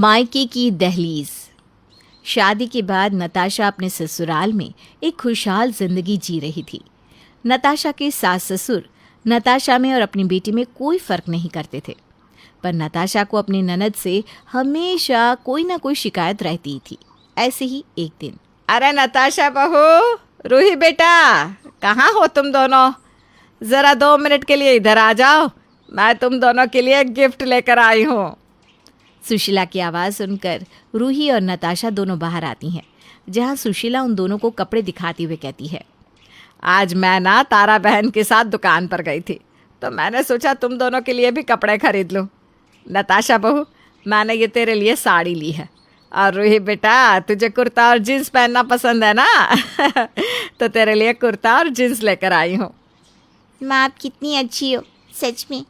मायके की दहलीज। शादी के बाद नताशा अपने ससुराल में एक खुशहाल जिंदगी जी रही थी। नताशा के सास ससुर नताशा में और अपनी बेटी में कोई फर्क नहीं करते थे, पर नताशा को अपनी ननद से हमेशा कोई ना कोई शिकायत रहती थी। ऐसे ही एक दिन, अरे नताशा बहू, रूही बेटा, कहाँ हो तुम दोनों? ज़रा 2 मिनट के लिए इधर आ जाओ, मैं तुम दोनों के लिए गिफ्ट लेकर आई हूँ। सुशीला की आवाज़ सुनकर रूही और नताशा दोनों बाहर आती हैं, जहाँ सुशीला उन दोनों को कपड़े दिखाती हुए कहती है, आज मैं ना तारा बहन के साथ दुकान पर गई थी, तो मैंने सोचा तुम दोनों के लिए भी कपड़े खरीद लूँ। नताशा बहू, मैंने ये तेरे लिए साड़ी ली है, और रूही बेटा, तुझे कुर्ता और जीन्स पहनना पसंद है ना? तो तेरे लिए कुर्ता और जीन्स लेकर आई हूँ। माँ, आप कितनी अच्छी हो, सच में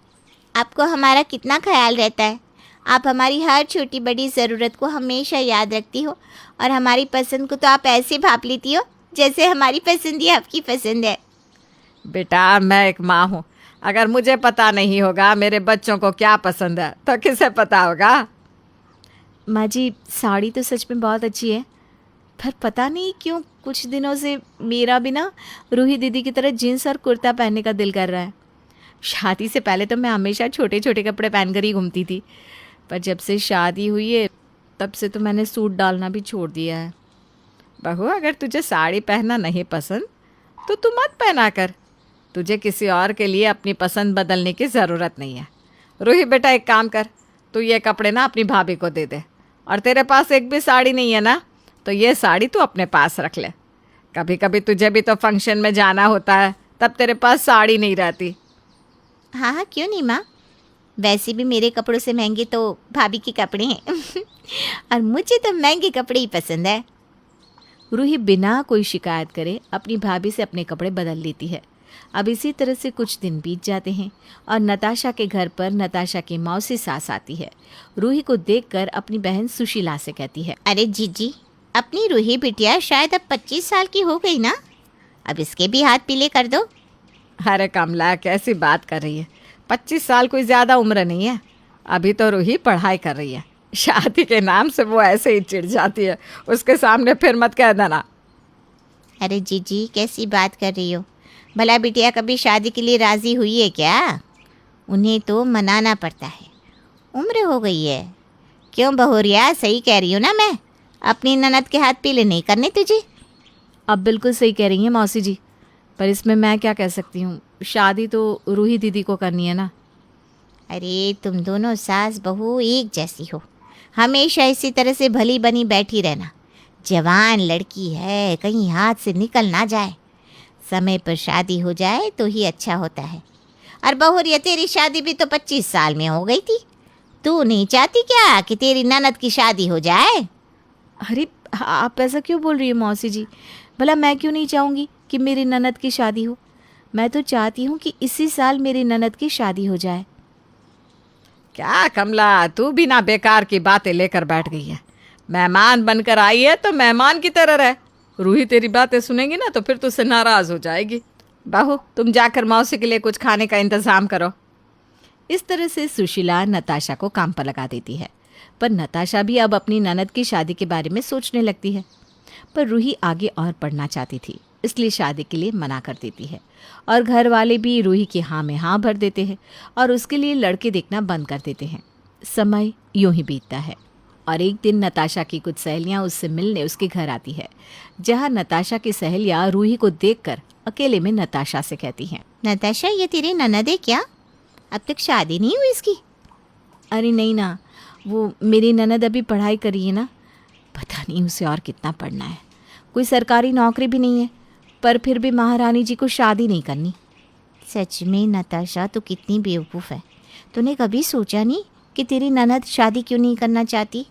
आपको हमारा कितना ख्याल रहता है। आप हमारी हर छोटी बड़ी ज़रूरत को हमेशा याद रखती हो, और हमारी पसंद को तो आप ऐसे भाप लेती हो जैसे हमारी पसंद ही आपकी पसंद है। बेटा, मैं एक माँ हूँ, अगर मुझे पता नहीं होगा मेरे बच्चों को क्या पसंद है तो किसे पता होगा? माँ जी, साड़ी तो सच में बहुत अच्छी है, पर पता नहीं क्यों कुछ दिनों से मेरा भी ना रूही दीदी की तरह जीन्स और कुर्ता पहनने का दिल कर रहा है। शादी से पहले तो मैं हमेशा छोटे छोटे कपड़े पहनकर ही घूमती थी, पर जब से शादी हुई है तब से तो मैंने सूट डालना भी छोड़ दिया है। बहू, अगर तुझे साड़ी पहनना नहीं पसंद तो तू मत पहना कर। तुझे किसी और के लिए अपनी पसंद बदलने की ज़रूरत नहीं है। रूही बेटा, एक काम कर, तू ये कपड़े ना अपनी भाभी को दे दे, और तेरे पास एक भी साड़ी नहीं है ना, तो ये साड़ी तू अपने पास रख ले। कभी कभी तुझे भी तो फंक्शन में जाना होता है, तब तेरे पास साड़ी नहीं रहती। हाँ हाँ, क्यों नहीं माँ, वैसे भी मेरे कपड़ों से महंगे तो भाभी के कपड़े हैं। और मुझे तो महंगे कपड़े ही पसंद है। रूही बिना कोई शिकायत करे अपनी भाभी से अपने कपड़े बदल लेती है। अब इसी तरह से कुछ दिन बीत जाते हैं और नताशा के घर पर नताशा की मौसी सास आती है। रूही को देखकर अपनी बहन सुशीला से कहती है, अरे जीजी, अपनी रूही बिटिया शायद अब 25 साल की हो गई ना, अब इसके भी हाथ पीले कर दो। अरे कमला, कैसी बात कर रही है? 25 साल कोई ज़्यादा उम्र नहीं है। अभी तो रूही पढ़ाई कर रही है। शादी के नाम से वो ऐसे ही चिढ़ जाती है, उसके सामने फिर मत कह देना। अरे जीजी, कैसी बात कर रही हो? भला बिटिया कभी शादी के लिए राज़ी हुई है क्या? उन्हें तो मनाना पड़ता है, उम्र हो गई है। क्यों बहुरिया, सही कह रही हूँ ना मैं? अपनी ननद के हाथ पीले नहीं करने तुझे। अब बिल्कुल सही कह रही हैं मौसी जी, पर इसमें मैं क्या कह सकती हूँ, शादी तो रूही दीदी को करनी है ना। अरे तुम दोनों सास बहू एक जैसी हो, हमेशा इसी तरह से भली बनी बैठी रहना। जवान लड़की है, कहीं हाथ से निकल ना जाए। समय पर शादी हो जाए तो ही अच्छा होता है। और बहुरिया, तेरी शादी भी तो 25 साल में हो गई थी। तू नहीं चाहती क्या कि तेरी ननद की शादी हो जाए? अरे आप ऐसा क्यों बोल रही हो मौसी जी? भला मैं क्यों नहीं चाहूँगी कि मेरी ननद की शादी हो? मैं तो चाहती हूँ कि इसी साल मेरी ननद की शादी हो जाए। क्या कमला, तू भी ना बेकार की बातें लेकर बैठ गई है। मेहमान बनकर आई है तो मेहमान की तरह रह। रूही तेरी बातें सुनेगी ना तो फिर तुझसे नाराज़ हो जाएगी। बहू, तुम जाकर मौसी के लिए कुछ खाने का इंतज़ाम करो। इस तरह से सुशीला नताशा को काम पर लगा देती है, पर नताशा भी अब अपनी ननद की शादी के बारे में सोचने लगती है। पर रूही आगे और पढ़ना चाहती थी, इसलिए शादी के लिए मना कर देती है, और घर वाले भी रूही की हाँ में हाँ भर देते हैं और उसके लिए लड़के देखना बंद कर देते हैं। समय यूं ही बीतता है और एक दिन नताशा की कुछ सहेलियां उससे मिलने उसके घर आती है, जहां नताशा की सहेलियां रूही को देखकर अकेले में नताशा से कहती हैं, नताशा, ये तेरी ननद है क्या? अब तक शादी नहीं हुई इसकी? अरे नहीं ना, वो मेरी ननद अभी पढ़ाई कर रही है ना, पता नहीं उसे और कितना पढ़ना है। कोई सरकारी नौकरी भी नहीं है, पर फिर भी महारानी जी को शादी नहीं करनी। सच में नताशा, तो कितनी बेवकूफ़ है। तूने कभी सोचा नहीं कि तेरी ननद शादी क्यों नहीं करना चाहती?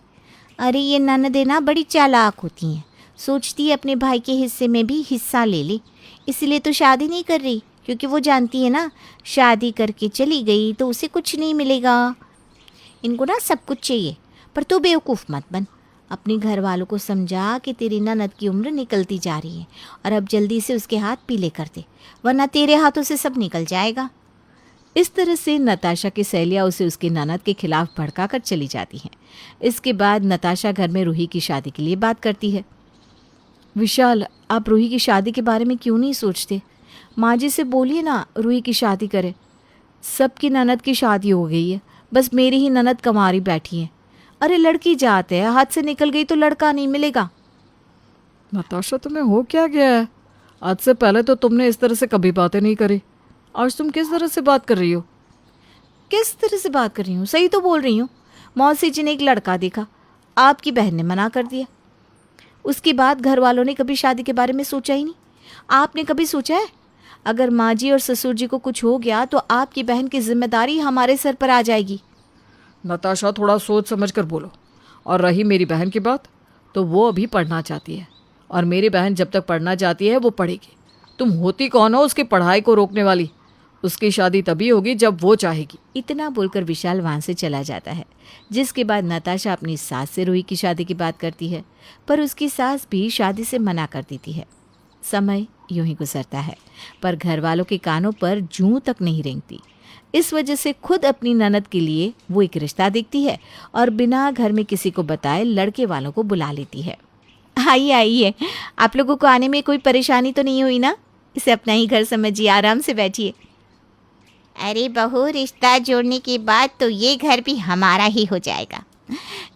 अरे ये ननदें ना बड़ी चालाक होती हैं, सोचती है अपने भाई के हिस्से में भी हिस्सा ले ले, इसलिए तो शादी नहीं कर रही, क्योंकि वो जानती है ना, शादी करके चली गई तो उसे कुछ नहीं मिलेगा। इनको ना सब कुछ चाहिए। पर तू बेवकूफ़ मत बन, अपने घर वालों को समझा कि तेरी ननद की उम्र निकलती जा रही है और अब जल्दी से उसके हाथ पीले कर दे, वरना तेरे हाथों से सब निकल जाएगा। इस तरह से नताशा की सहेलियां उसे उसकी ननद के खिलाफ भड़का कर चली जाती हैं। इसके बाद नताशा घर में रूही की शादी के लिए बात करती है। विशाल, आप रूही की शादी के बारे में क्यों नहीं सोचते? माँ जी से बोलिए ना रूही की शादी करे। सबकी ननद की शादी हो गई है, बस मेरी ही ननद कंवारी बैठी है। अरे लड़की जाते है, हाथ से निकल गई तो लड़का नहीं मिलेगा। नताशा, तुम्हें हो क्या गया है? आज से पहले तो तुमने इस तरह से कभी बातें नहीं करी। आज तुम किस तरह से बात कर रही हो? किस तरह से बात कर रही हूँ? सही तो बोल रही हूँ। मौसी जी ने एक लड़का देखा, आपकी बहन ने मना कर दिया। उसके बाद घर वालों ने कभी शादी के बारे में सोचा ही नहीं। आपने कभी सोचा है? अगर माँ जी और ससुर जी को कुछ हो गया तो आपकी बहन की जिम्मेदारी हमारे सर पर आ जाएगी। नताशा, थोड़ा सोच समझ कर बोलो। और रही मेरी बहन की बात, तो वो अभी पढ़ना चाहती है, और मेरी बहन जब तक पढ़ना चाहती है वो पढ़ेगी। तुम होती कौन हो उसकी पढ़ाई को रोकने वाली? उसकी शादी तभी होगी जब वो चाहेगी। इतना बोलकर विशाल वहाँ से चला जाता है, जिसके बाद नताशा अपनी सास से रूही की शादी की बात करती है, पर उसकी सास भी शादी से मना कर देती है। समय यूं ही गुजरता है, पर घर वालों के कानों पर जूं तक नहीं रेंगती। इस वजह से खुद अपनी ननद के लिए वो एक रिश्ता देखती है और बिना घर में किसी को बताए लड़के वालों को बुला लेती है। आइए आइए, आप लोगों को आने में कोई परेशानी तो नहीं हुई ना? इसे अपना ही घर समझिए, आराम से बैठिए। अरे बहू, रिश्ता जोड़ने के बाद तो ये घर भी हमारा ही हो जाएगा।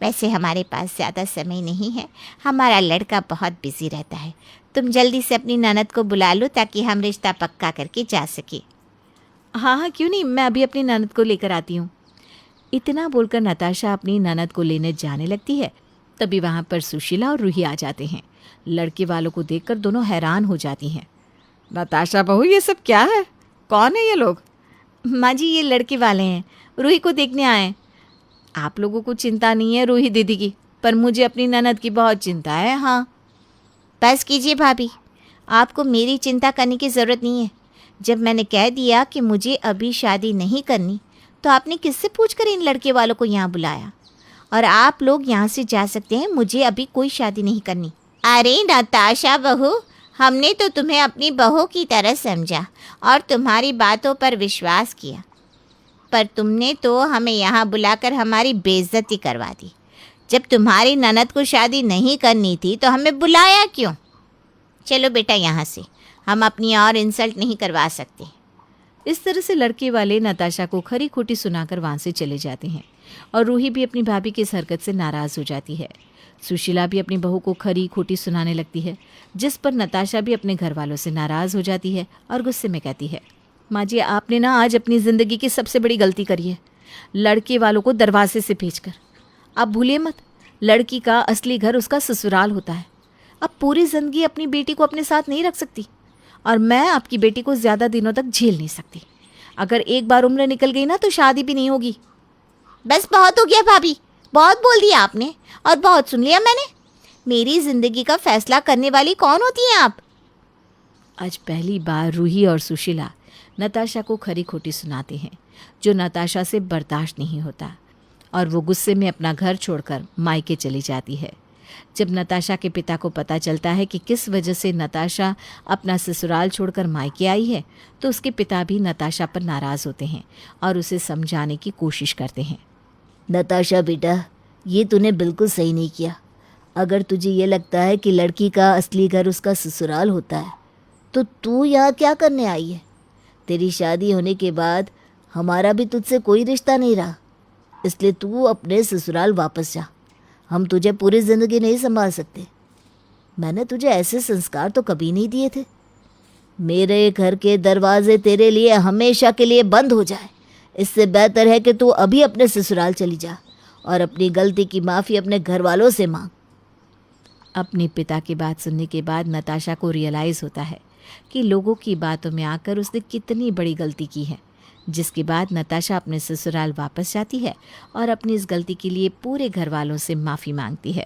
वैसे हमारे पास ज़्यादा समय नहीं है, हमारा लड़का बहुत बिजी रहता है। तुम जल्दी से अपनी ननद को बुला लो ताकि हम रिश्ता पक्का करके जा सके। हाँ हाँ, क्यों नहीं, मैं अभी अपनी ननद को लेकर आती हूँ। इतना बोलकर नताशा अपनी ननद को लेने जाने लगती है। तभी वहाँ पर सुशीला और रूही आ जाते हैं। लड़के वालों को देखकर दोनों हैरान हो जाती हैं। नताशा बहू, ये सब क्या है? कौन है ये लोग? माँ जी, ये लड़के वाले हैं, रूही को देखने आए। आप लोगों को चिंता नहीं है रूही दीदी की, पर मुझे अपनी ननद की बहुत चिंता है। हाँ, बस कीजिए भाभी, आपको मेरी चिंता करने की ज़रूरत नहीं है। जब मैंने कह दिया कि मुझे अभी शादी नहीं करनी, तो आपने किससे पूछकर इन लड़के वालों को यहाँ बुलाया? और आप लोग यहाँ से जा सकते हैं, मुझे अभी कोई शादी नहीं करनी। अरे नताशा बहू, हमने तो तुम्हें अपनी बहू की तरह समझा और तुम्हारी बातों पर विश्वास किया, पर तुमने तो हमें यहाँ बुलाकर हमारी बेइज्जती करवा दी। जब तुम्हारी ननद को शादी नहीं करनी थी तो हमें बुलाया क्यों? चलो बेटा यहाँ से, हम अपनी और इंसल्ट नहीं करवा सकते। इस तरह से लड़के वाले नताशा को खरी खोटी सुनाकर वहाँ से चले जाते हैं और रूही भी अपनी भाभी की इस हरकत से नाराज़ हो जाती है। सुशीला भी अपनी बहू को खरी खोटी सुनाने लगती है, जिस पर नताशा भी अपने घर वालों से नाराज़ हो जाती है और गुस्से में कहती है, माँ जी, आपने ना आज अपनी ज़िंदगी की सबसे बड़ी गलती करी है, लड़के वालों को दरवाजे से भेजकर। आप भूलिए मत, लड़की का असली घर उसका ससुराल होता है। अब पूरी ज़िंदगी अपनी बेटी को अपने साथ नहीं रख सकती, और मैं आपकी बेटी को ज़्यादा दिनों तक झेल नहीं सकती। अगर एक बार उम्र निकल गई ना तो शादी भी नहीं होगी। बस बहुत हो गया भाभी, बहुत बोल दिया आपने और बहुत सुन लिया मैंने। मेरी ज़िंदगी का फैसला करने वाली कौन होती हैं आप? आज पहली बार रूही और सुशीला नताशा को खरी खोटी सुनाते हैं, जो नताशा से बर्दाश्त नहीं होता, और वो गुस्से में अपना घर छोड़कर मायके चली जाती है। जब नताशा के पिता को पता चलता है कि किस वजह से नताशा अपना ससुराल छोड़कर मायके आई है, तो उसके पिता भी नताशा पर नाराज़ होते हैं और उसे समझाने की कोशिश करते हैं। नताशा बेटा, ये तूने बिल्कुल सही नहीं किया। अगर तुझे ये लगता है कि लड़की का असली घर उसका ससुराल होता है, तो तू यहाँ क्या करने आई है? तेरी शादी होने के बाद हमारा भी तुझसे कोई रिश्ता नहीं रहा, इसलिए तू अपने ससुराल वापस जा। हम तुझे पूरी ज़िंदगी नहीं संभाल सकते। मैंने तुझे ऐसे संस्कार तो कभी नहीं दिए थे। मेरे घर के दरवाजे तेरे लिए हमेशा के लिए बंद हो जाए, इससे बेहतर है कि तू अभी अपने ससुराल चली जा और अपनी गलती की माफ़ी अपने घर वालों से मांग। अपने पिता की बात सुनने के बाद नताशा को रियलाइज़ होता है कि लोगों की बातों में आकर उसने कितनी बड़ी गलती की है, जिसके बाद नताशा अपने ससुराल वापस जाती है और अपनी इस गलती के लिए पूरे घर वालों से माफ़ी मांगती है।